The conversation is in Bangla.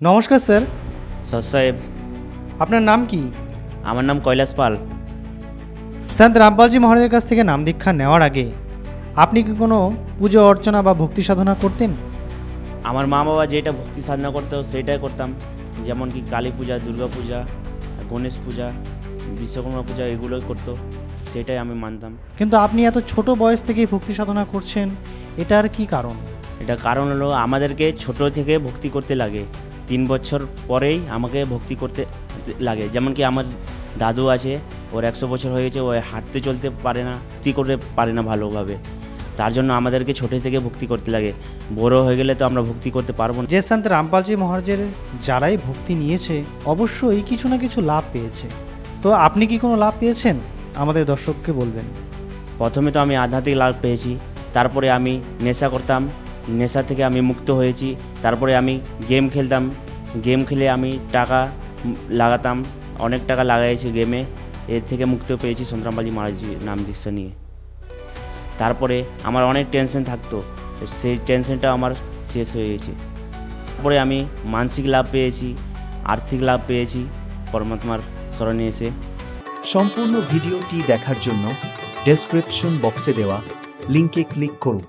নমস্কার স্যার। সাহেব, আপনার নাম কি? আমার নাম কৈলাস পাল। সন্ত রামপালজি মহারাজের কাছ থেকে নাম দীক্ষা নেওয়ার আগে আপনি কি কোনো পুজো অর্চনা বা ভক্তি সাধনা করতেন? আমার মা বাবা যেটা ভক্তি সাধনা করতো সেটাই করতাম, যেমন কি কালী পূজা, দুর্গা পূজা, গণেশ পূজা, বিশ্বকর্মা পূজা এগুলোই করতো, সেটাই আমি মানতাম। কিন্তু আপনি এত ছোট বয়স থেকেই ভক্তি সাধনা করছেন, এটার কি কারণ? এটা কারণ হলো আমাদেরকে ছোট থেকে ভক্তি করতে লাগে। 3 বছর পরেই আমাকে ভক্তি করতে লাগে। যেমন কি আমার দাদু আছে, ওর 100 বছর হয়ে গেছে, ও হাঁটতে চলতে পারে না, ভক্তি করতে পারে না ভালোভাবে। তার জন্য আমাদেরকে ছোটো থেকে ভক্তি করতে লাগে। বড় হয়ে গেলে তো আমরা ভক্তি করতে পারবো না। যে সন্ত রামপালজি মহারাজের যারাই ভক্তি নিয়েছে অবশ্যই কিছু না কিছু লাভ পেয়েছে, তো আপনি কি কোনো লাভ পেয়েছেন আমাদের দর্শককে বলবেন। প্রথমে তো আমি আধ্যাত্মিক লাভ পেয়েছি, তারপরে আমি নেশা করতাম, নেশা থেকে আমি মুক্ত হয়েছি। তারপরে আমি গেম খেলতাম, গেম খেলে আমি টাকা লাগাতাম, অনেক টাকা লাগাইছি গেমে, এর থেকে মুক্ত পেয়েছি সন্ত রামপালজি মহারাজ নাম দীক্ষা নিয়ে। তারপরে আমার অনেক টেনশন থাকতো, সেই টেনশনটা আমার শেষ হয়ে গেছে। তারপরে আমি মানসিক লাভ পেয়েছি, আর্থিক লাভ পেয়েছি পরমাত্মার স্মরণে এসে। সম্পূর্ণ ভিডিওটি দেখার জন্য ডেসক্রিপশন বক্সে দেওয়া লিংকে ক্লিক করুন।